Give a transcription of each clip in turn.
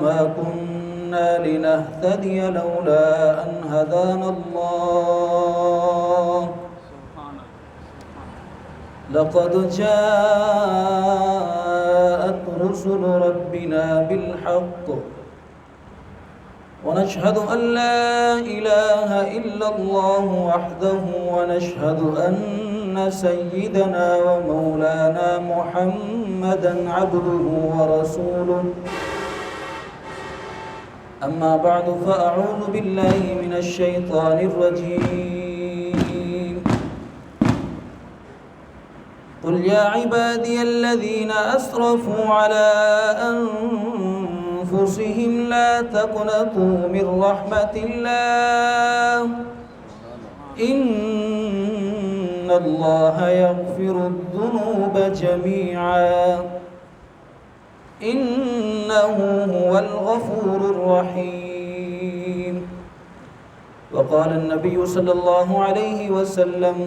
وما كنا لنهتدي لولا أن هدانا الله لقد جاءت رسل ربنا بالحق ونشهد أن لا إله إلا الله وحده ونشهد أن سيدنا ومولانا محمدا عبده ورسوله أما بعد فأعوذ بالله من الشيطان الرجيم قل يا عبادي الذين أسرفوا على أنفسهم لا تقنطوا من رحمة الله إن الله يغفر الذنوب جميعا إنه هو الغفور الرحيم. وقال النبي صلى الله عليه وسلم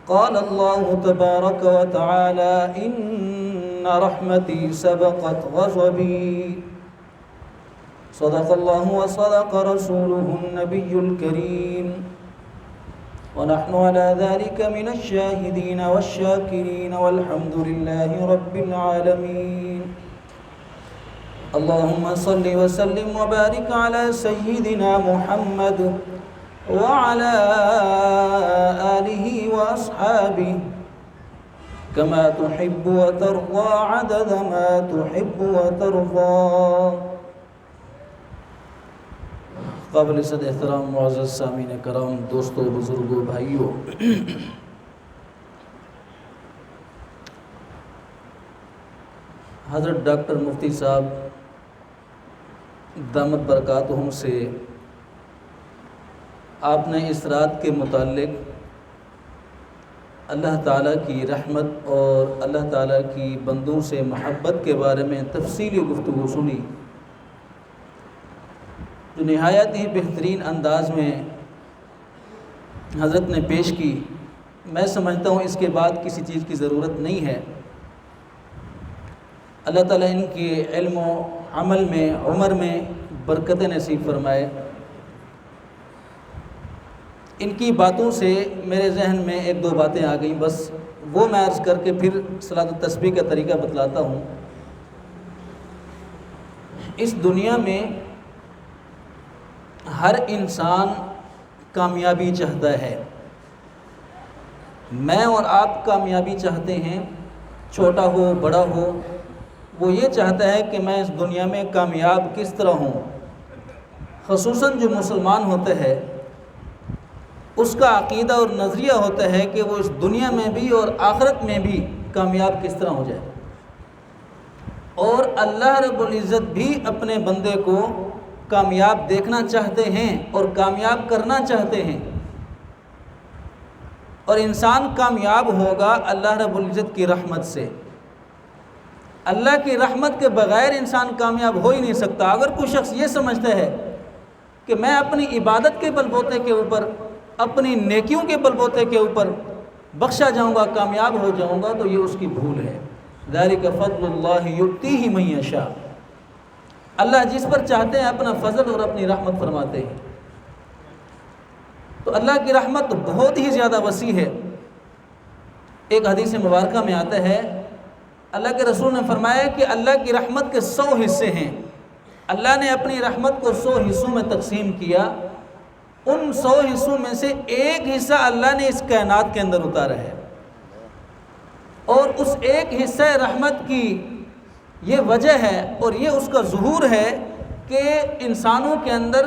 قال الله تبارك وتعالى إن رحمتي سبقت غضبي صدق الله وصدق رسوله النبي الكريم ونحن على ذلك من الشاهدين والشاكرين والحمد لله رب العالمين. اللهم صل وسلم وبارك على سيدنا محمد وعلى آله وأصحابه كما تحب وترضى عدد ما تحب وترضى. قابل صد احترام معزز سامعین کرام، دوستو، بزرگوں، بھائیوں، حضرت ڈاکٹر مفتی صاحب دامت برکاتہم سے آپ نے اس رات کے متعلق اللہ تعالیٰ کی رحمت اور اللہ تعالیٰ کی بندوں سے محبت کے بارے میں تفصیلی گفتگو سنی، جو نہایت ہی بہترین انداز میں حضرت نے پیش کی. میں سمجھتا ہوں اس کے بعد کسی چیز کی ضرورت نہیں ہے. اللہ تعالیٰ ان کے علم و عمل میں، عمر میں برکت نصیب فرمائے. ان کی باتوں سے میرے ذہن میں ایک دو باتیں آ گئیں، بس وہ میں عرض کر کے پھر صلاۃ التسبیح کا طریقہ بتلاتا ہوں. اس دنیا میں ہر انسان کامیابی چاہتا ہے. میں اور آپ کامیابی چاہتے ہیں، چھوٹا ہو بڑا ہو. وہ یہ چاہتا ہے کہ میں اس دنیا میں کامیاب کس طرح ہوں. خصوصاً جو مسلمان ہوتا ہے اس کا عقیدہ اور نظریہ ہوتا ہے کہ وہ اس دنیا میں بھی اور آخرت میں بھی کامیاب کس طرح ہو جائے. اور اللہ رب العزت بھی اپنے بندے کو کامیاب دیکھنا چاہتے ہیں اور کامیاب کرنا چاہتے ہیں. اور انسان کامیاب ہوگا اللہ رب العزت کی رحمت سے. اللہ کی رحمت کے بغیر انسان کامیاب ہو ہی نہیں سکتا. اگر کوئی شخص یہ سمجھتا ہے کہ میں اپنی عبادت کے بل بوتے کے اوپر، اپنی نیکیوں کے بل بوتے کے اوپر بخشا جاؤں گا، کامیاب ہو جاؤں گا، تو یہ اس کی بھول ہے. ذالک فضل اللہ یؤتیہ من یشاء. اللہ جس پر چاہتے ہیں اپنا فضل اور اپنی رحمت فرماتے ہیں. تو اللہ کی رحمت بہت ہی زیادہ وسیع ہے. ایک حدیث مبارکہ میں آتا ہے، اللہ کے رسول نے فرمایا کہ اللہ کی رحمت کے 100 حصے ہیں. اللہ نے اپنی رحمت کو 100 حصوں میں تقسیم کیا. ان 100 حصوں میں سے ایک حصہ اللہ نے اس کائنات کے اندر اتارا ہے. اور اس ایک حصہ رحمت کی یہ وجہ ہے اور یہ اس کا ظہور ہے کہ انسانوں کے اندر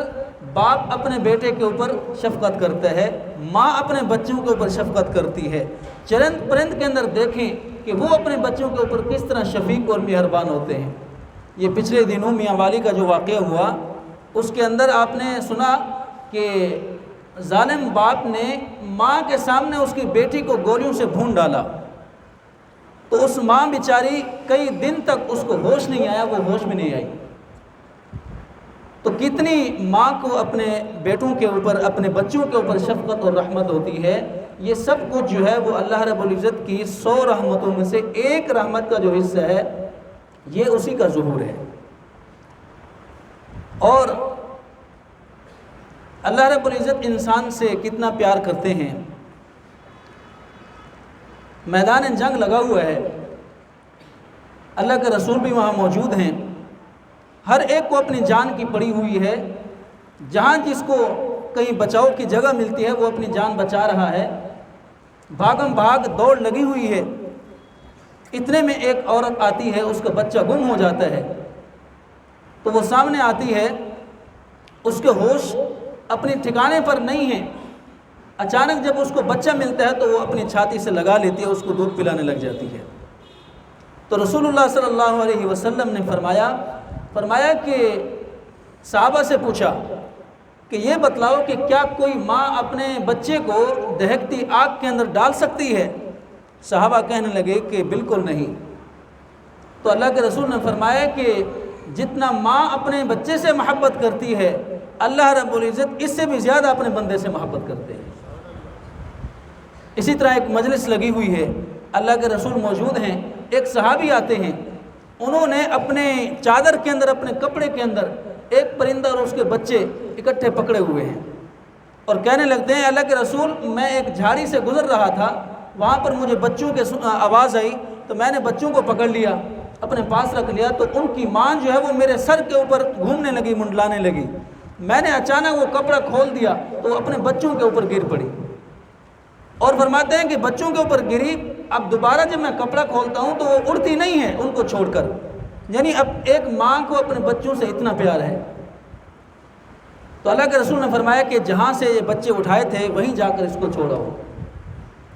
باپ اپنے بیٹے کے اوپر شفقت کرتا ہے، ماں اپنے بچوں کے اوپر شفقت کرتی ہے. چرند پرند کے اندر دیکھیں کہ وہ اپنے بچوں کے اوپر کس طرح شفیق اور مہربان ہوتے ہیں. یہ پچھلے دنوں میاں والی کا جو واقعہ ہوا اس کے اندر آپ نے سنا کہ ظالم باپ نے ماں کے سامنے اس کی بیٹی کو گولیوں سے بھون ڈالا. تو اس ماں بیچاری کئی دن تک اس کو ہوش نہیں آیا، وہ ہوش میں نہیں آئی. تو کتنی ماں کو اپنے بیٹوں کے اوپر، اپنے بچوں کے اوپر شفقت اور رحمت ہوتی ہے. یہ سب کچھ جو ہے وہ اللہ رب العزت کی 100 رحمتوں میں سے ایک رحمت کا جو حصہ ہے یہ اسی کا ظہور ہے. اور اللہ رب العزت انسان سے کتنا پیار کرتے ہیں۔ میدان جنگ لگا ہوا ہے، اللہ کے رسول بھی وہاں موجود ہیں، ہر ایک کو اپنی جان کی پڑی ہوئی ہے، جہاں جس کو کہیں بچاؤ کی جگہ ملتی ہے وہ اپنی جان بچا رہا ہے، بھاگم بھاگ دوڑ لگی ہوئی ہے۔ اتنے میں ایک عورت آتی ہے، اس کا بچہ گم ہو جاتا ہے، تو وہ سامنے آتی ہے، اس کے ہوش اپنے ٹھکانے پر نہیں ہیں، اچانک جب اس کو بچہ ملتا ہے تو وہ اپنی چھاتی سے لگا لیتی ہے، اس کو دودھ پلانے لگ جاتی ہے۔ تو رسول اللہ صلی اللہ علیہ وسلم نے فرمایا کہ صحابہ سے پوچھا کہ یہ بتلاؤ کہ کیا کوئی ماں اپنے بچے کو دہکتی آگ کے اندر ڈال سکتی ہے؟ صحابہ کہنے لگے کہ بالکل نہیں۔ تو اللہ کے رسول نے فرمایا کہ جتنا ماں اپنے بچے سے محبت کرتی ہے، اللہ رب العزت اس سے بھی زیادہ اپنے بندے سے محبت کرتے ہیں۔ اسی طرح ایک مجلس لگی ہوئی ہے، اللہ کے رسول موجود ہیں، ایک صحابی آتے ہیں، انہوں نے اپنے چادر کے اندر، اپنے کپڑے کے اندر ایک پرندہ اور اس کے بچے اکٹھے پکڑے ہوئے ہیں، اور کہنے لگتے ہیں اللہ کے رسول میں ایک جھاڑی سے گزر رہا تھا، وہاں پر مجھے بچوں کے آواز آئی تو میں نے بچوں کو پکڑ لیا، اپنے پاس رکھ لیا، تو ان کی مان جو ہے وہ میرے سر کے اوپر گھومنے لگی، منڈلانے لگی، میں نے اچانک وہ کپڑا کھول دیا تو وہ اپنے بچوں کے اوپر گر پڑی، اور فرماتے ہیں کہ بچوں کے اوپر گری، اب دوبارہ جب میں کپڑا کھولتا ہوں تو وہ اڑتی نہیں ہے ان کو چھوڑ کر، یعنی اب ایک ماں کو اپنے بچوں سے اتنا پیار ہے۔ تو اللہ کے رسول نے فرمایا کہ جہاں سے یہ بچے اٹھائے تھے وہیں جا کر اس کو چھوڑا ہو۔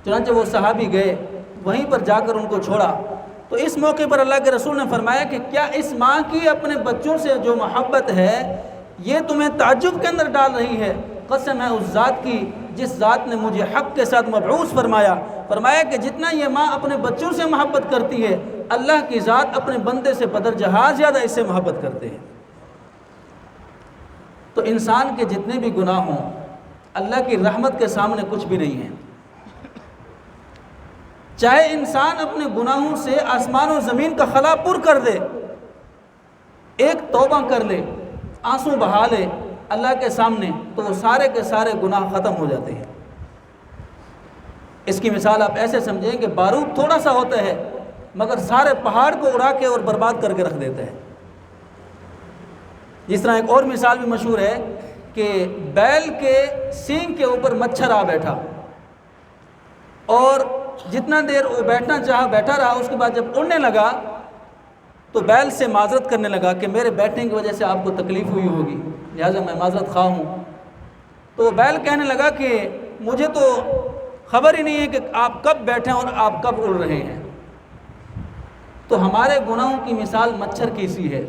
چنانچہ وہ صحابی گئے، وہیں پر جا کر ان کو چھوڑا۔ تو اس موقع پر اللہ کے رسول نے فرمایا کہ کیا اس ماں کی اپنے بچوں سے جو محبت ہے یہ تمہیں تعجب کے اندر ڈال رہی ہے؟ قسم ہے اس ذات کی جس ذات نے مجھے حق کے ساتھ مبعوث فرمایا کہ جتنا یہ ماں اپنے بچوں سے محبت کرتی ہے، اللہ کی ذات اپنے بندے سے بدرجہ زیادہ اس سے محبت کرتے ہیں۔ تو انسان کے جتنے بھی گناہ ہوں اللہ کی رحمت کے سامنے کچھ بھی نہیں ہے۔ چاہے انسان اپنے گناہوں سے آسمان و زمین کا خلا پر کر دے، ایک توبہ کر لے، آنسو بہا لے اللہ کے سامنے، تو وہ سارے کے سارے گناہ ختم ہو جاتے ہیں۔ اس کی مثال آپ ایسے سمجھیں کہ بارود تھوڑا سا ہوتا ہے مگر سارے پہاڑ کو اڑا کے اور برباد کر کے رکھ دیتا ہے۔ جس طرح ایک اور مثال بھی مشہور ہے کہ بیل کے سینگ کے اوپر مچھر آ بیٹھا، اور جتنا دیر وہ بیٹھنا چاہا بیٹھا رہا، اس کے بعد جب اڑنے لگا تو بیل سے معذرت کرنے لگا کہ میرے بیٹھنے کی وجہ سے آپ کو تکلیف ہوئی ہوگی، لہٰذا میں معذرت خواہ ہوں۔ تو بیل کہنے لگا کہ مجھے تو خبر ہی نہیں ہے کہ آپ کب بیٹھیں اور آپ کب اڑ رہے ہیں۔ تو ہمارے گناہوں کی مثال مچھر کی سی ہے۔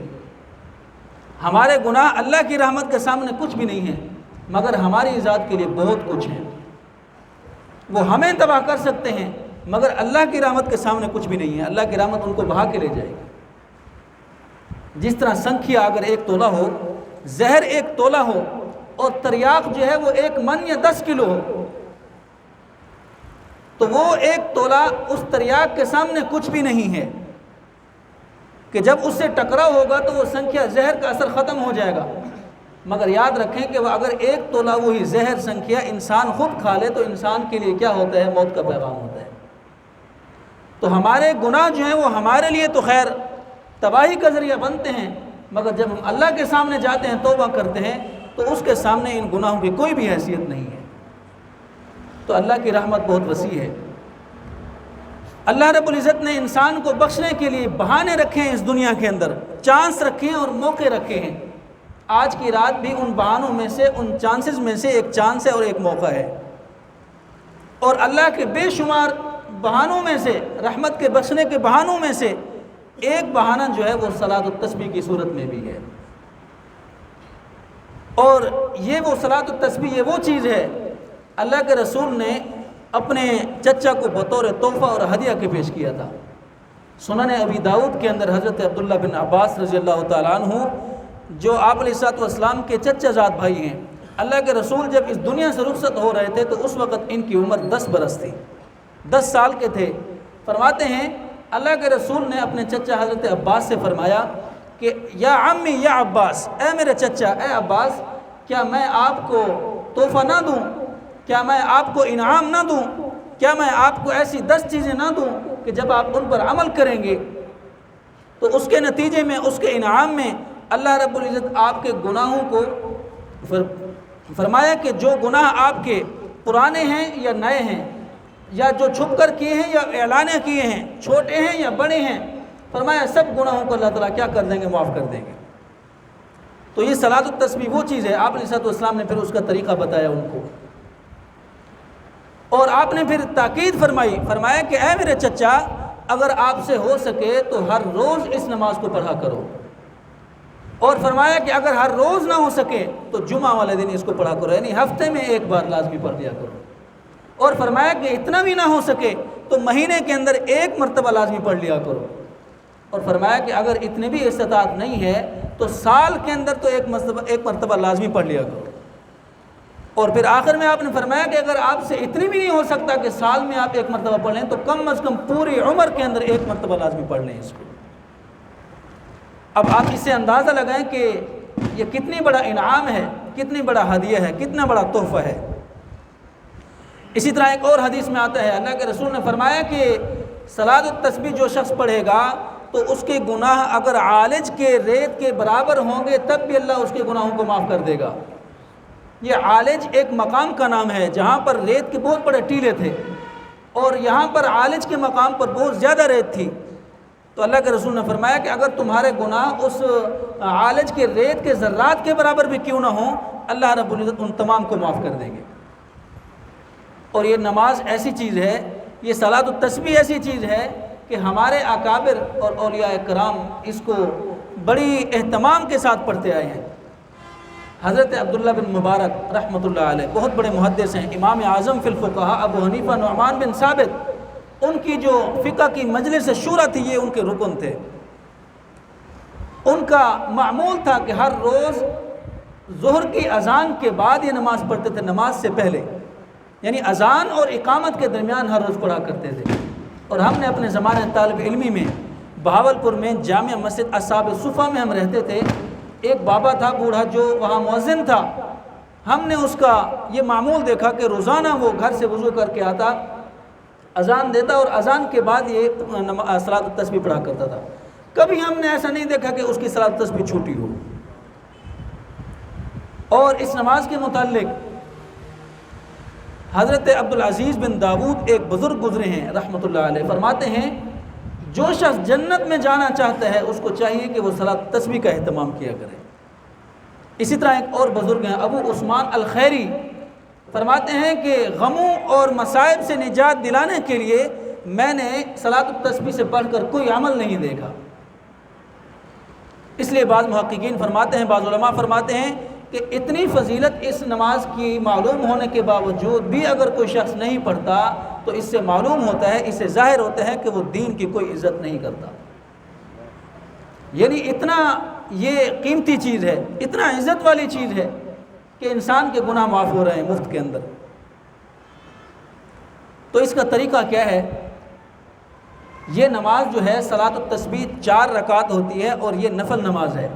ہمارے گناہ اللہ کی رحمت کے سامنے کچھ بھی نہیں ہے، مگر ہماری ذات کے لیے بہت کچھ ہے۔ وہ ہمیں تباہ کر سکتے ہیں مگر اللہ کی رحمت کے سامنے کچھ بھی نہیں ہے، اللہ کی رحمت ان کو بہا کے لے جائے گی۔ جس طرح سنکھیا اگر 1 تولہ ہو، زہر 1 تولہ ہو، اور تریاق جو ہے وہ 1 من یا 10 کلو ہو، تو وہ 1 تولہ اس تریاق کے سامنے کچھ بھی نہیں ہے کہ جب اس سے ٹکراؤ ہوگا تو وہ سنکھیا زہر کا اثر ختم ہو جائے گا۔ مگر یاد رکھیں کہ وہ اگر 1 تولہ وہی زہر سنکھیا انسان خود کھا لے تو انسان کے لیے کیا ہوتا ہے؟ موت کا پیغام ہوتا ہے۔ تو ہمارے گناہ جو ہیں وہ ہمارے لیے تو خیر تباہی کا ذریعہ بنتے ہیں، مگر جب ہم اللہ کے سامنے جاتے ہیں، توبہ کرتے ہیں، تو اس کے سامنے ان گناہوں کی کوئی بھی حیثیت نہیں ہے۔ تو اللہ کی رحمت بہت وسیع ہے۔ اللہ رب العزت نے انسان کو بخشنے کے لیے بہانے رکھے ہیں، اس دنیا کے اندر چانس رکھے ہیں اور موقع رکھے ہیں۔ آج کی رات بھی ان بہانوں میں سے، ان چانسز میں سے ایک چانس ہے اور ایک موقع ہے، اور اللہ کے بے شمار بہانوں میں سے، رحمت کے بخشنے کے بہانوں میں سے ایک بہانہ جو ہے وہ صلاۃ التسبیح کی صورت میں بھی ہے۔ اور یہ وہ صلاۃ التسبیح، یہ وہ چیز ہے اللہ کے رسول نے اپنے چچا کو بطور تحفہ اور ہدیہ کے پیش کیا تھا۔ سنن ابی داؤد کے اندر حضرت عبداللہ بن عباس رضی اللہ تعالیٰ عنہ، جو آپ علیہ الصلوۃ والسلام کے چچا زاد بھائی ہیں، اللہ کے رسول جب اس دنیا سے رخصت ہو رہے تھے تو اس وقت ان کی عمر 10 برس تھی، 10 سال کے تھے۔ فرماتے ہیں اللہ کے رسول نے اپنے چچا حضرت عباس سے فرمایا کہ یا عمی یا عباس، اے میرے چچا، اے عباس، کیا میں آپ کو تحفہ نہ دوں؟ کیا میں آپ کو انعام نہ دوں؟ کیا میں آپ کو ایسی 10 چیزیں نہ دوں کہ جب آپ ان پر عمل کریں گے تو اس کے نتیجے میں، اس کے انعام میں اللہ رب العزت آپ کے گناہوں کو فرمایا کہ جو گناہ آپ کے پرانے ہیں یا نئے ہیں، یا جو چھپ کر کیے ہیں یا اعلانیہ کیے ہیں، چھوٹے ہیں یا بڑے ہیں، فرمایا سب گناہوں کو اللہ تعالیٰ کیا کر دیں گے؟ معاف کر دیں گے۔ تو یہ صلاۃ التسبیح وہ چیز ہے، آپ علیہ الصلوۃ والسلام نے پھر اس کا طریقہ بتایا ان کو، اور آپ نے پھر تاکید فرمایا کہ اے میرے چچا، اگر آپ سے ہو سکے تو ہر روز اس نماز کو پڑھا کرو، اور فرمایا کہ اگر ہر روز نہ ہو سکے تو جمعہ والے دن اس کو پڑھا کرو، یعنی ہفتے میں ایک بار لازمی پڑھ لیا کرو، اور فرمایا کہ اتنا بھی نہ ہو سکے تو مہینے کے اندر 1 مرتبہ لازمی پڑھ لیا کرو، اور فرمایا کہ اگر اتنے بھی استطاعت نہیں ہے تو سال کے اندر تو 1 مرتبہ لازمی پڑھ لیا کرو، اور پھر آخر میں آپ نے فرمایا کہ اگر آپ سے اتنی بھی نہیں ہو سکتا کہ سال میں آپ 1 مرتبہ پڑھ لیں تو کم از کم پوری عمر کے اندر 1 مرتبہ لازمی پڑھ لیں اس کو۔ اب آپ اس سے اندازہ لگائیں کہ یہ کتنی بڑا انعام ہے، کتنی بڑا ہدیہ ہے، کتنا بڑا تحفہ ہے۔ اسی طرح ایک اور حدیث میں آتا ہے، اللہ کے رسول نے فرمایا کہ صلاۃ التسبیح جو شخص پڑھے گا تو اس کے گناہ اگر عالج کے ریت کے برابر ہوں گے تب بھی اللہ اس کے گناہوں کو معاف کر دے گا۔ یہ عالج ایک مقام کا نام ہے جہاں پر ریت کے بہت بڑے ٹیلے تھے، اور یہاں پر عالج کے مقام پر بہت زیادہ ریت تھی، تو اللہ کے رسول نے فرمایا کہ اگر تمہارے گناہ اس عالج کے ریت کے ذرات کے برابر بھی کیوں نہ ہوں، اللہ رب العزت ان تمام کو معاف کر دیں گے۔ اور یہ نماز ایسی چیز ہے، یہ صلاۃ التسبیح ایسی چیز ہے کہ ہمارے اکابر اور اولیاء کرام اس کو بڑی اہتمام کے ساتھ پڑھتے آئے ہیں۔ حضرت عبداللہ بن مبارک رحمۃ اللہ علیہ بہت بڑے محدث ہیں، امام اعظم فی الفقہاء، ابو حنیفہ نعمان بن ثابت، ان کی جو فقہ کی مجلس شورا تھی یہ ان کے رکن تھے۔ ان کا معمول تھا کہ ہر روز ظہر کی اذان کے بعد یہ نماز پڑھتے تھے، نماز سے پہلے، یعنی اذان اور اقامت کے درمیان ہر روز پڑھا کرتے تھے۔ اور ہم نے اپنے زمانے طالب علمی میں بہاولپور میں جامع مسجد اصحاب صفا میں ہم رہتے تھے، ایک بابا تھا بوڑھا جو وہاں مؤذن تھا، ہم نے اس کا یہ معمول دیکھا کہ روزانہ وہ گھر سے وضو کر کے آتا، اذان دیتا اور اذان کے بعد یہ صلاۃ التسبیح پڑھا کرتا تھا۔ کبھی ہم نے ایسا نہیں دیکھا کہ اس کی صلاۃ التسبیح چھوٹی ہو۔ اور اس نماز کے متعلق حضرت عبدالعزیز بن داود ایک بزرگ گزرے ہیں رحمۃ اللہ علیہ، فرماتے ہیں جو شخص جنت میں جانا چاہتا ہے اس کو چاہیے کہ وہ صلاۃ التسبیح کا اہتمام کیا کرے۔ اسی طرح ایک اور بزرگ ہیں ابو عثمان الخیری، فرماتے ہیں کہ غموں اور مصائب سے نجات دلانے کے لیے میں نے صلاۃ التسبیح سے بڑھ کر کوئی عمل نہیں دیکھا۔ اس لیے بعض محققین فرماتے ہیں، بعض علماء فرماتے ہیں کہ اتنی فضیلت اس نماز کی معلوم ہونے کے باوجود بھی اگر کوئی شخص نہیں پڑھتا تو اس سے معلوم ہوتا ہے، اس سے ظاہر ہوتا ہے کہ وہ دین کی کوئی عزت نہیں کرتا۔ یعنی اتنا یہ قیمتی چیز ہے، اتنا عزت والی چیز ہے کہ انسان کے گناہ معاف ہو رہے ہیں مفت کے اندر۔ تو اس کا طریقہ کیا ہے؟ یہ نماز جو ہے صلاۃ التسبیح 4 رکعت ہوتی ہے، اور یہ نفل نماز ہے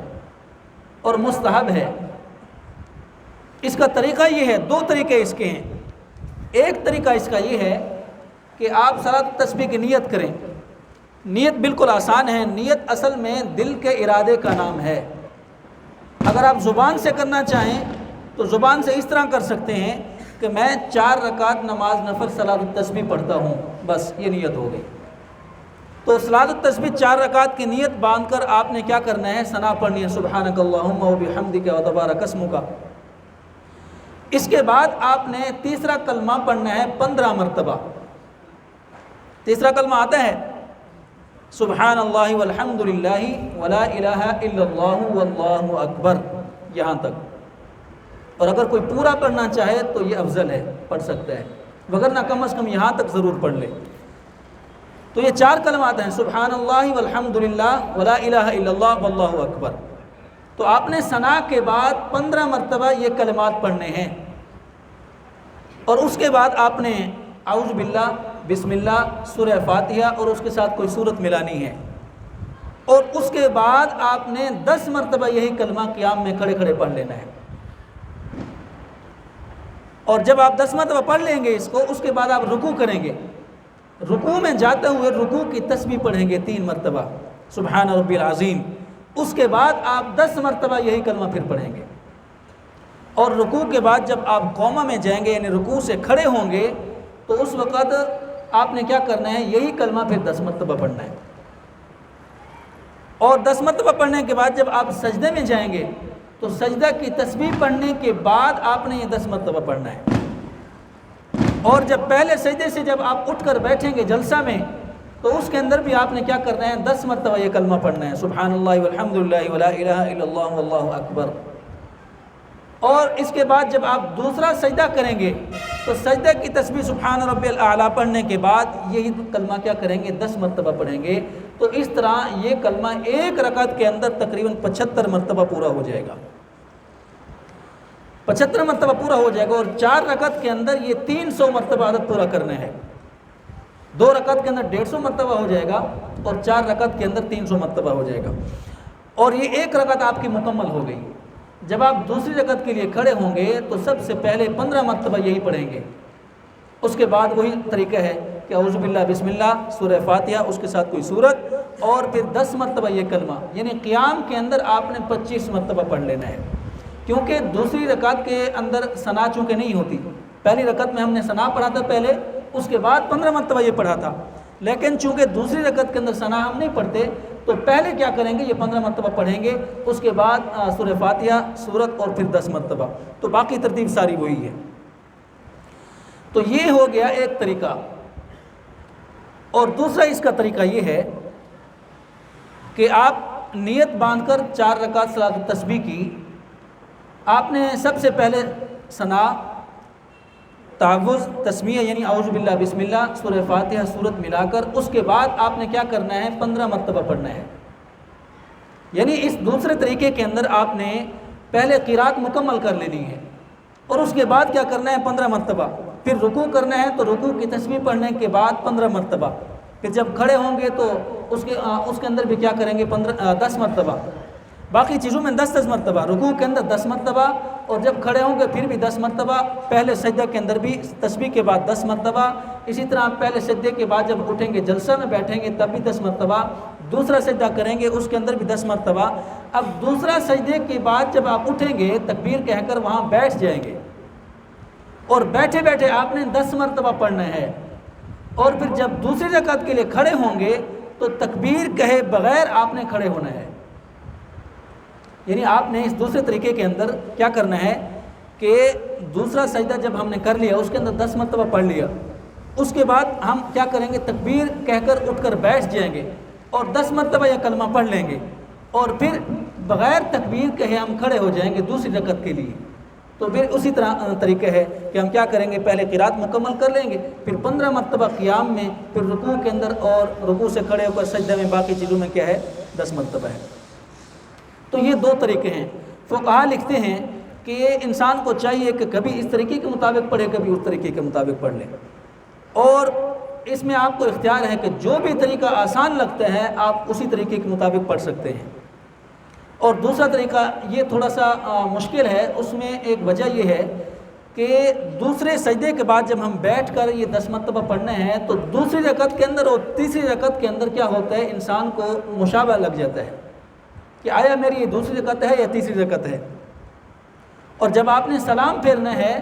اور مستحب ہے۔ اس کا طریقہ یہ ہے، 2 طریقے اس کے ہیں۔ ایک طریقہ اس کا یہ ہے کہ آپ صلاۃ التسبیح کی نیت کریں۔ نیت بالکل آسان ہے، نیت اصل میں دل کے ارادے کا نام ہے۔ اگر آپ زبان سے کرنا چاہیں تو زبان سے اس طرح کر سکتے ہیں کہ میں 4 رکعت نماز نفل صلاۃ التسبیح پڑھتا ہوں، بس یہ نیت ہو گئی۔ تو صلاۃ التسبیح 4 رکعت کی نیت باندھ کر آپ نے کیا کرنا ہے؟ ثنا پڑھنی ہے، سبحانک اللہم و بحمدک و تبارک اسمک۔ اس کے بعد آپ نے تیسرا کلمہ پڑھنا ہے 15 مرتبہ۔ تیسرا کلمہ آتا ہے سبحان اللہ والحمد للہ ولا الہ الا اللہ واللہ اکبر، یہاں تک۔ اور اگر کوئی پورا پڑھنا چاہے تو یہ افضل ہے، پڑھ سکتا ہے، وگرنہ کم از کم یہاں تک ضرور پڑھ لے۔ تو یہ 4 کلمات ہیں، سبحان اللہ والحمد للہ ولا الہ الا اللہ واللہ اکبر۔ تو آپ نے ثنا کے بعد 15 مرتبہ یہ کلمات پڑھنے ہیں، اور اس کے بعد آپ نے اعوذ باللہ، بسم اللہ، سورہ فاتحہ اور اس کے ساتھ کوئی سورت ملانی ہے۔ اور اس کے بعد آپ نے 10 مرتبہ یہی کلمہ قیام میں کھڑے کھڑے پڑھ لینا ہے۔ اور جب آپ 10 مرتبہ پڑھ لیں گے اس کو، اس کے بعد آپ رکوع کریں گے، رکوع میں جاتے ہوئے رکوع کی تسبیح پڑھیں گے 3 مرتبہ سبحان ربی العظیم۔ اس کے بعد آپ 10 مرتبہ یہی کلمہ پھر پڑھیں گے، اور رکوع کے بعد جب آپ قومہ میں جائیں گے یعنی رکوع سے کھڑے ہوں گے تو اس وقت آپ نے کیا کرنا ہے، یہی کلمہ پھر 10 مرتبہ پڑھنا ہے۔ اور 10 مرتبہ پڑھنے کے بعد جب آپ سجدے میں جائیں گے تو سجدہ کی تسبیح پڑھنے کے بعد آپ نے یہ 10 مرتبہ پڑھنا ہے۔ اور جب پہلے سجدے سے جب آپ اٹھ کر بیٹھیں گے جلسہ میں تو اس کے اندر بھی آپ نے کیا کرنا ہے، 10 مرتبہ یہ کلمہ پڑھنا ہے، سبحان اللہ والحمد للہ ولا الہ الا اللہ واللہ اکبر۔ اور اس کے بعد جب آپ دوسرا سجدہ کریں گے تو سجدہ کی تسبیح سبحان ربی الاعلیٰ پڑھنے کے بعد یہی کلمہ کیا کریں گے، 10 مرتبہ پڑھیں گے۔ تو اس طرح یہ کلمہ ایک رکعت کے اندر تقریباً 75 مرتبہ پورا ہو جائے گا، 75 مرتبہ پورا ہو جائے گا۔ اور 4 رکعت کے اندر یہ 300 مرتبہ عدد پورا کرنا ہے۔ 2 رکعت کے اندر 150 مرتبہ ہو جائے گا اور 4 رکعت کے اندر 300 مرتبہ ہو جائے گا، اور یہ ایک رکعت آپ کی مکمل ہو گئی۔ جب آپ دوسری رکعت کے لیے کھڑے ہوں گے تو سب سے پہلے 15 مرتبہ یہی پڑھیں گے، اس کے بعد وہی طریقہ ہے کہ اعوذ باللہ بسم اللہ، سورہ فاتحہ، اس کے ساتھ کوئی سورت، اور پھر 10 مرتبہ یہ کلمہ، یعنی قیام کے اندر آپ نے 25 مرتبہ پڑھ لینا ہے۔ کیونکہ دوسری رکعت کے اندر ثنا چونکہ نہیں ہوتی، پہلی رکعت میں ہم نے ثنا پڑھا تھا پہلے، اس کے بعد 15 مرتبہ یہ پڑھا تھا، لیکن چونکہ دوسری رکعت کے اندر ثنا ہم نہیں پڑھتے تو پہلے کیا کریں گے، یہ 15 مرتبہ پڑھیں گے، اس کے بعد سورہ فاتحہ، سورت، اور پھر 10 مرتبہ، تو باقی ترتیب ساری وہی ہے۔ تو یہ ہو گیا ایک طریقہ۔ اور دوسرا اس کا طریقہ یہ ہے کہ آپ نیت باندھ کر 4 رکعت صلاۃ التسبیح کی، آپ نے سب سے پہلے ثنا، تعوذ، تسمیہ یعنی اعوذ باللہ بسم اللہ، سورہ فاتحہ، سورت ملا کر اس کے بعد آپ نے کیا کرنا ہے، 15 مرتبہ پڑھنا ہے۔ یعنی اس دوسرے طریقے کے اندر آپ نے پہلے قرات مکمل کر لینی ہے اور اس کے بعد کیا کرنا ہے، 15 مرتبہ، پھر رکوع کرنا ہے تو رکوع کی تسبیح پڑھنے کے بعد 15 مرتبہ، پھر جب کھڑے ہوں گے تو اس کے اندر بھی کیا کریں گے، 10 مرتبہ، باقی چیزوں میں 10 مرتبہ، رکوع کے اندر 10 مرتبہ، اور جب کھڑے ہوں گے پھر بھی 10 مرتبہ، پہلے سجدہ کے اندر بھی تسبیح کے بعد 10 مرتبہ، اسی طرح پہلے سجدے کے بعد جب اٹھیں گے جلسہ میں بیٹھیں گے تب بھی 10 مرتبہ، دوسرا سجدہ کریں گے اس کے اندر بھی 10 مرتبہ۔ اب دوسرا سجدے کے بعد جب آپ اٹھیں گے تکبیر کہہ کر وہاں بیٹھ جائیں گے، اور بیٹھے بیٹھے آپ نے 10 مرتبہ پڑھنا ہے، اور پھر جب دوسری رکعت کے لیے کھڑے ہوں گے تو تکبیر کہے بغیر آپ نے کھڑے ہونا ہے۔ یعنی آپ نے اس دوسرے طریقے کے اندر کیا کرنا ہے کہ دوسرا سجدہ جب ہم نے کر لیا اس کے اندر 10 مرتبہ پڑھ لیا، اس کے بعد ہم کیا کریں گے، تکبیر کہہ کر اٹھ کر بیٹھ جائیں گے اور 10 مرتبہ یہ کلمہ پڑھ لیں گے، اور پھر بغیر تکبیر کہے ہم کھڑے ہو جائیں گے دوسری رکعت کے لیے۔ تو پھر اسی طرح طریقہ ہے کہ ہم کیا کریں گے، پہلے قرات مکمل کر لیں گے، پھر 15 مرتبہ قیام میں، پھر رکوع کے اندر، اور رکوع سے کھڑے ہو کر سجدہ میں، باقی چیزوں میں کیا ہے، 10 مرتبہ ہے۔ تو یہ 2 طریقے ہیں۔ فقہا لکھتے ہیں کہ انسان کو چاہیے کہ کبھی اس طریقے کے مطابق پڑھے، کبھی اس طریقے کے مطابق پڑھ لے، اور اس میں آپ کو اختیار ہے کہ جو بھی طریقہ آسان لگتا ہے آپ اسی طریقے کے مطابق پڑھ سکتے ہیں۔ اور دوسرا طریقہ یہ تھوڑا سا مشکل ہے، اس میں ایک وجہ یہ ہے کہ دوسرے سجدے کے بعد جب ہم بیٹھ کر یہ 10 مرتبہ پڑھنے ہیں تو دوسری رکعت کے اندر اور تیسری رکعت کے اندر کیا ہوتا ہے، انسان کو مشابہ لگ جاتا ہے کہ آیا میری یہ دوسری رکعت ہے یا تیسری رکعت ہے۔ اور جب آپ نے سلام پھیرنا ہے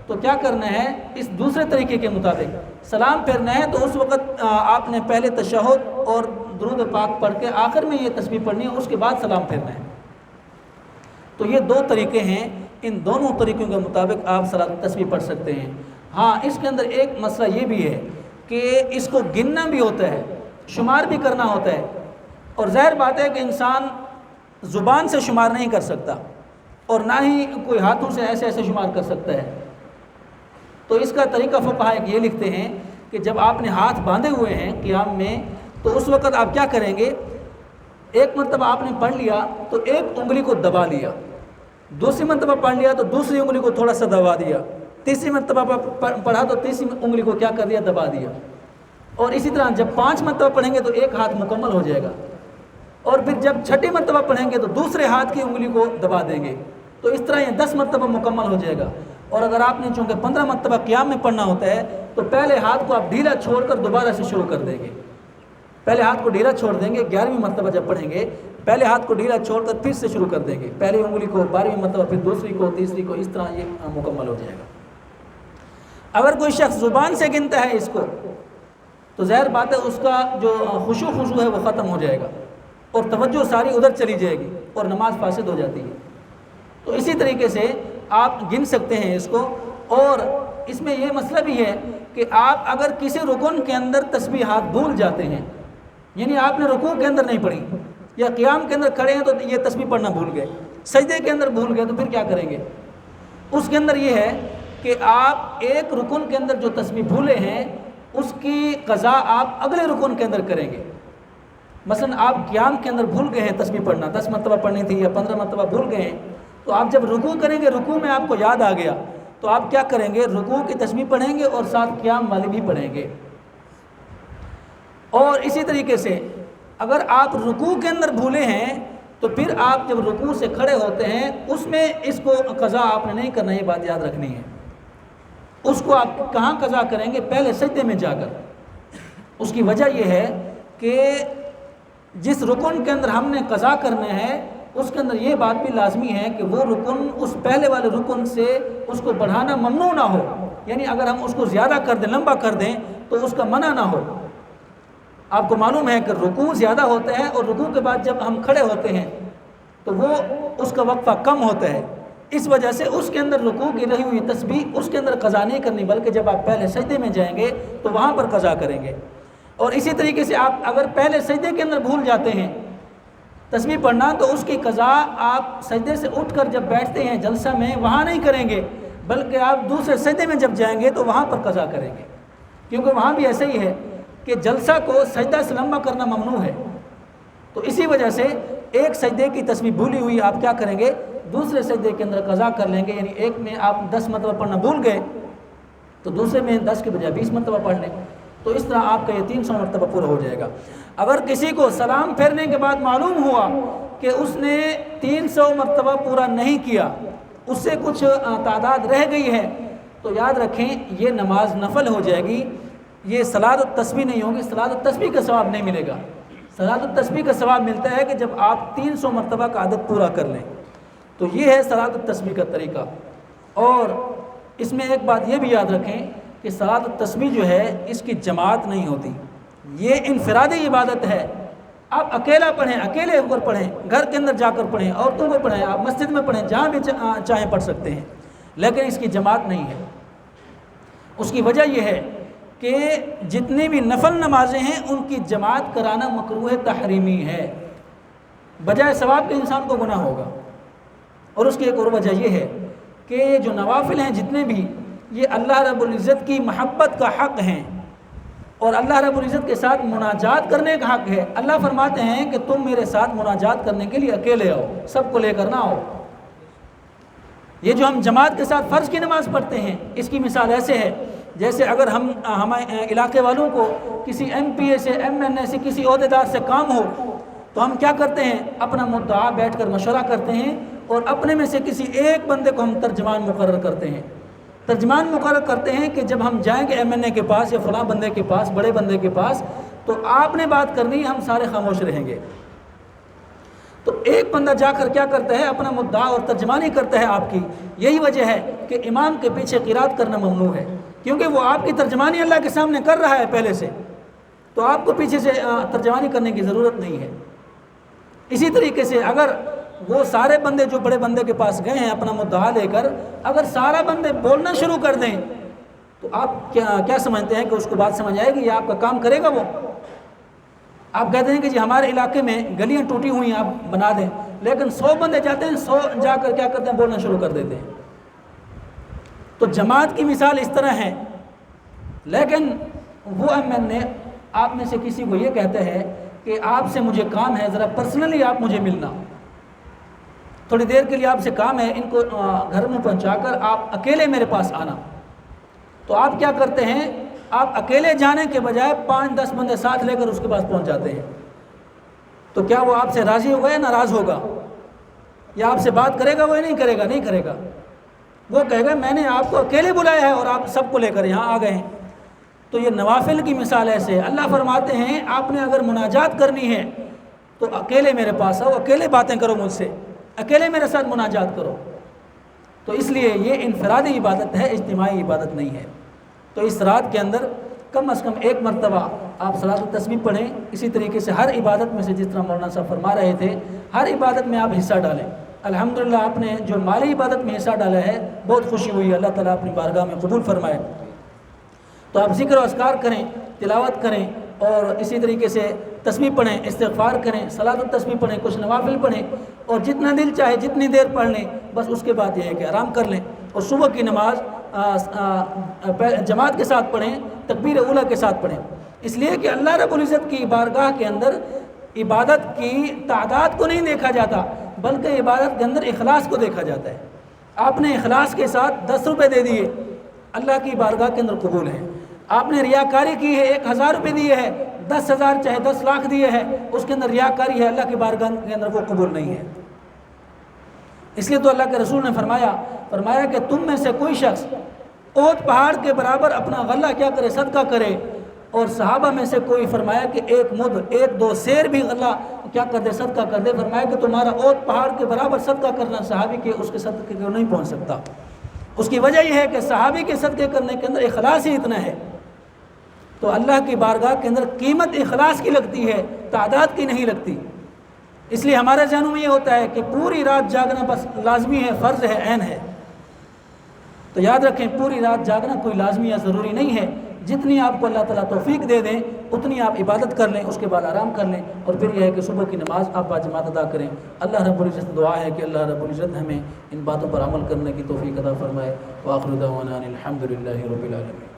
تو کیا کرنا ہے، اس دوسرے طریقے کے مطابق سلام پھیرنا ہے تو اس وقت آپ نے پہلے تشہد اور درود پاک پڑھ کے آخر میں یہ تسبیح پڑھنی ہے، اس کے بعد سلام پھیرنا ہے۔ تو یہ 2 طریقے ہیں، ان دونوں طریقوں کے مطابق آپ صلاۃ تسبیح پڑھ سکتے ہیں۔ ہاں، اس کے اندر ایک مسئلہ یہ بھی ہے کہ اس کو گننا بھی ہوتا ہے، شمار بھی کرنا ہوتا ہے، اور ظاہر بات ہے کہ انسان زبان سے شمار نہیں کر سکتا اور نہ ہی کوئی ہاتھوں سے ایسے ایسے شمار کر سکتا ہے۔ تو اس کا طریقہ فقہا یہ لکھتے ہیں کہ جب آپ نے ہاتھ باندھے ہوئے ہیں قیام میں تو اس وقت آپ کیا کریں گے، ایک مرتبہ آپ نے پڑھ لیا تو ایک انگلی کو دبا لیا، دوسری مرتبہ پڑھ لیا تو دوسری انگلی کو تھوڑا سا دبا دیا، تیسری مرتبہ پڑھا تو تیسری انگلی کو کیا کر دیا، دبا دیا، اور اسی طرح جب 5 مرتبہ پڑھیں گے تو ایک ہاتھ مکمل ہو جائے گا۔ اور پھر جب چھٹی مرتبہ پڑھیں گے تو دوسرے ہاتھ کی انگلی کو دبا دیں گے، تو اس طرح یہ 10 مرتبہ مکمل ہو جائے گا۔ اور اگر آپ نے چونکہ 15 مرتبہ قیام میں پڑھنا ہوتا ہے تو پہلے ہاتھ کو آپ ڈھیلا چھوڑ کر دوبارہ سے شروع کر دیں گے، پہلے ہاتھ کو ڈھیلا چھوڑ دیں گے، 11ویں مرتبہ جب پڑھیں گے پہلے ہاتھ کو ڈھیلا چھوڑ کر پھر سے شروع کر دیں گے، پہلی انگلی کو 12ویں مرتبہ، پھر دوسری کو، تیسری کو، اس طرح یہ مکمل ہو جائے گا۔ اگر کوئی شخص زبان سے گنتا ہے اس کو تو ظاہر بات ہے اس کا جو خشوع ہے وہ ختم ہو جائے گا اور توجہ ساری ادھر چلی جائے گی اور نماز فاسد ہو جاتی ہے۔ تو اسی طریقے سے آپ گن سکتے ہیں اس کو۔ اور اس میں یہ مسئلہ بھی ہے کہ آپ اگر کسی رکن کے اندر تسبیحات بھول جاتے ہیں، یعنی آپ نے رکوع کے اندر نہیں پڑھی یا قیام کے اندر کھڑے ہیں تو یہ تسبیح پڑھنا بھول گئے، سجدے کے اندر بھول گئے، تو پھر کیا کریں گے؟ اس کے اندر یہ ہے کہ آپ ایک رکن کے اندر جو تسبیح بھولے ہیں اس کی قضا آپ اگلے رکن کے اندر کریں گے۔ مثلا آپ قیام کے اندر بھول گئے ہیں تسبیح پڑھنا، 10 مرتبہ پڑھنی تھی یا 15 مرتبہ بھول گئے ہیں، تو آپ جب رکوع کریں گے، رکوع میں آپ کو یاد آ گیا تو آپ کیا کریں گے؟ رکوع کی تسبیح پڑھیں گے اور ساتھ قیام والی بھی پڑھیں گے۔ اور اسی طریقے سے اگر آپ رکوع کے اندر بھولے ہیں تو پھر آپ جب رکوع سے کھڑے ہوتے ہیں اس میں اس کو قضا آپ نے نہیں کرنا، یہ بات یاد رکھنی ہے۔ اس کو آپ کہاں قضا کریں گے؟ پہلے سجدے میں جا کر۔ اس کی وجہ یہ ہے کہ جس رکن کے اندر ہم نے قضا کرنا ہے اس کے اندر یہ بات بھی لازمی ہے کہ وہ رکن اس پہلے والے رکن سے اس کو بڑھانا ممنوع نہ ہو، یعنی اگر ہم اس کو زیادہ کر دیں، لمبا کر دیں تو اس کا منع نہ ہو۔ آپ کو معلوم ہے کہ رکوع زیادہ ہوتا ہے اور رکوع کے بعد جب ہم کھڑے ہوتے ہیں تو وہ اس کا وقفہ کم ہوتا ہے، اس وجہ سے اس کے اندر رکوع کی رہی ہوئی تسبیح اس کے اندر قضا نہیں کرنی، بلکہ جب آپ پہلے سجدے میں جائیں گے تو وہاں پر قضا کریں گے۔ اور اسی طریقے سے آپ اگر پہلے سجدے کے اندر بھول جاتے ہیں تسبیح پڑھنا تو اس کی قضا آپ سجدے سے اٹھ کر جب بیٹھتے ہیں جلسہ میں وہاں نہیں کریں گے، بلکہ آپ دوسرے سجدے میں جب جائیں گے تو وہاں پر قضا کریں گے، کیونکہ وہاں بھی ایسے ہی ہے کہ جلسہ کو سجدہ سے لمبا کرنا ممنوع ہے۔ تو اسی وجہ سے ایک سجدے کی تسبیح بھولی ہوئی آپ کیا کریں گے؟ دوسرے سجدے کے اندر قضا کر لیں گے، یعنی ایک میں آپ 10 مرتبہ پڑھنا بھول گئے تو دوسرے میں 10 کے بجائے 20 مرتبہ پڑھ لیں، تو اس طرح آپ کا یہ 300 مرتبہ پورا ہو جائے گا۔ اگر کسی کو سلام پھیرنے کے بعد معلوم ہوا کہ اس نے 300 مرتبہ پورا نہیں کیا، اس سے کچھ تعداد رہ گئی ہے، تو یاد رکھیں یہ نماز نفل ہو جائے گی، یہ صلاۃ التسبیح نہیں ہوگی، صلاۃ التسبیح کا ثواب نہیں ملے گا۔ صلاۃ التسبیح کا ثواب ملتا ہے کہ جب آپ 300 مرتبہ کا عدد پورا کر لیں، تو یہ ہے صلاۃ التسبیح کا طریقہ۔ اور اس میں ایک بات یہ بھی یاد رکھیں کہ صلاۃ التسبیح جو ہے اس کی جماعت نہیں ہوتی، یہ انفرادی عبادت ہے۔ آپ اکیلا پڑھیں، اکیلے ہو کر پڑھیں، گھر کے اندر جا کر پڑھیں، عورتوں کو پڑھیں، آپ مسجد میں پڑھیں، جہاں بھی چاہیں پڑھ سکتے ہیں، لیکن اس کی جماعت نہیں ہے۔ اس کی وجہ یہ ہے کہ جتنی بھی نفل نمازیں ہیں ان کی جماعت کرانا مکروہ تحریمی ہے، بجائے ثواب کے انسان کو گناہ ہوگا۔ اور اس کی ایک اور وجہ یہ ہے کہ جو نوافل ہیں جتنے بھی، یہ اللہ رب العزت کی محبت کا حق ہیں اور اللہ رب العزت کے ساتھ مناجات کرنے کا حق ہے۔ اللہ فرماتے ہیں کہ تم میرے ساتھ مناجات کرنے کے لیے اکیلے آؤ، سب کو لے کر نہ آؤ۔ یہ جو ہم جماعت کے ساتھ فرض کی نماز پڑھتے ہیں، اس کی مثال ایسے ہے جیسے اگر ہمارے علاقے والوں کو کسی ایم پی اے سے، ایم این اے سے، کسی عہدیدار سے کام ہو تو ہم کیا کرتے ہیں؟ اپنا مدعا بیٹھ کر مشورہ کرتے ہیں اور اپنے میں سے کسی ایک بندے کو ہم ترجمان مقرر کرتے ہیں۔ ترجمان مقرر کرتے ہیں کہ جب ہم جائیں گے ایم این اے کے پاس یا فلاں بندے کے پاس، بڑے بندے کے پاس، تو آپ نے بات کرنی، ہم سارے خاموش رہیں گے۔ تو ایک بندہ جا کر کیا کرتا ہے؟ اپنا مدعا اور ترجمانی کرتا ہے آپ کی۔ یہی وجہ ہے کہ امام کے پیچھے قرات کرنا ممنوع ہے، کیونکہ وہ آپ کی ترجمانی اللہ کے سامنے کر رہا ہے پہلے سے، تو آپ کو پیچھے سے ترجمانی کرنے کی ضرورت نہیں ہے۔ اسی طریقے سے اگر وہ سارے بندے جو بڑے بندے کے پاس گئے ہیں اپنا مدعا لے کر، اگر سارا بندے بولنا شروع کر دیں تو آپ کیا سمجھتے ہیں کہ اس کو بات سمجھ آئے گی یا آپ کا کام کرے گا وہ؟ آپ کہتے ہیں کہ جی ہمارے علاقے میں گلیاں ٹوٹی ہوئی ہیں، آپ بنا دیں، لیکن 100 بندے جاتے ہیں، 100 جا کر کیا کرتے ہیں؟ بولنا شروع کر دیتے ہیں۔ تو جماعت کی مثال اس طرح ہے۔ لیکن وہ ایم این اے آپ میں سے کسی کو یہ کہتا ہے کہ آپ سے مجھے کام ہے، ذرا پرسنلی آپ مجھے ملنا، تھوڑی دیر کے لیے آپ سے کام ہے، ان کو گھر میں پہنچا کر آپ اکیلے میرے پاس آنا۔ تو آپ کیا کرتے ہیں؟ آپ اکیلے جانے کے بجائے 5-10 بندے ساتھ لے کر اس کے پاس پہنچ جاتے ہیں۔ تو کیا وہ آپ سے راضی ہوگا یا ناراض ہوگا؟ یا آپ سے بات کرے گا وہ یا نہیں کرے گا؟ نہیں کرے گا، وہ کہے گا میں نے آپ کو اکیلے بلایا ہے اور آپ سب کو لے کر یہاں آ گئے ہیں۔ تو یہ نوافل کی مثال ایسے ہے۔ اللہ فرماتے ہیں آپ نے اگر مناجات کرنی ہے تو اکیلے میرے پاس آؤ، اکیلے باتیں کرو مجھ سے، اکیلے میرے ساتھ مناجات کرو۔ تو اس لیے یہ انفرادی عبادت ہے، اجتماعی عبادت نہیں ہے۔ تو اس رات کے اندر کم از کم ایک مرتبہ آپ صلاۃ التسبیح پڑھیں۔ اسی طریقے سے ہر عبادت میں سے جس طرح مولانا صاحب فرما رہے تھے، ہر عبادت میں آپ حصہ ڈالیں۔ الحمدللہ آپ نے جو مالی عبادت میں حصہ ڈالا ہے بہت خوشی ہوئی، اللہ تعالیٰ اپنی بارگاہ میں قبول فرمائے۔ تو آپ ذکر و اذکار کریں، تلاوت کریں، اور اسی طریقے سے تسبیح پڑھیں، استغفار کریں، صلاۃ التسبیح پڑھیں، کچھ نوافل پڑھیں، اور جتنا دل چاہے جتنی دیر پڑھ لیں، بس اس کے بعد یہ ہے کہ آرام کر لیں۔ اور صبح کی نماز جماعت کے ساتھ پڑھیں، تکبیر اولیٰ کے ساتھ پڑھیں، اس لیے کہ اللہ رب العزت کی بارگاہ کے اندر عبادت کی تعداد کو نہیں دیکھا جاتا، بلکہ عبادت کے اندر اخلاص کو دیکھا جاتا ہے۔ آپ نے اخلاص کے ساتھ 10 روپے دے دیے، اللہ کی بارگاہ کے اندر قبول ہے۔ آپ نے ریاکاری کی ہے، 1000 روپے دیے ہے، 10,000 چاہے 10 لاکھ دیے ہے، اس کے اندر ریاکاری ہے، اللہ کی بارگاہ کے اندر وہ قبول نہیں ہے۔ اس لیے تو اللہ کے رسول نے فرمایا کہ تم میں سے کوئی شخص احد پہاڑ کے برابر اپنا غلہ کیا کرے، صدقہ کرے، اور صحابہ میں سے کوئی فرمایا کہ 1 مد 1-2 سیر بھی غلہ کیا کر دے، صدقہ کر دے۔ فرمایا کہ تمہارا احد پہاڑ کے برابر صدقہ کرنا صحابی کے اس کے صدقے کو نہیں پہنچ سکتا۔ اس کی وجہ یہ ہے کہ صحابی کے صدقے کرنے کے اندر اخلاص ہی اتنا ہے۔ تو اللہ کی بارگاہ کے اندر قیمت اخلاص کی لگتی ہے، تعداد کی نہیں لگتی۔ اس لیے ہمارے ذہنوں میں یہ ہوتا ہے کہ پوری رات جاگنا بس لازمی ہے، فرض ہے، عین ہے۔ تو یاد رکھیں پوری رات جاگنا کوئی لازمی یا ضروری نہیں ہے۔ جتنی آپ کو اللہ تعالیٰ توفیق دے دیں اتنی آپ عبادت کر لیں، اس کے بعد آرام کر لیں، اور پھر یہ ہے کہ صبح کی نماز آپ باجماعت ادا کریں۔ اللہ رب العزت سے دعا ہے کہ اللہ رب العزت ہمیں ان باتوں پر عمل کرنے کی توفیق عطا فرمائے۔ وآخر دعوانا الحمد للہ رب العالمین۔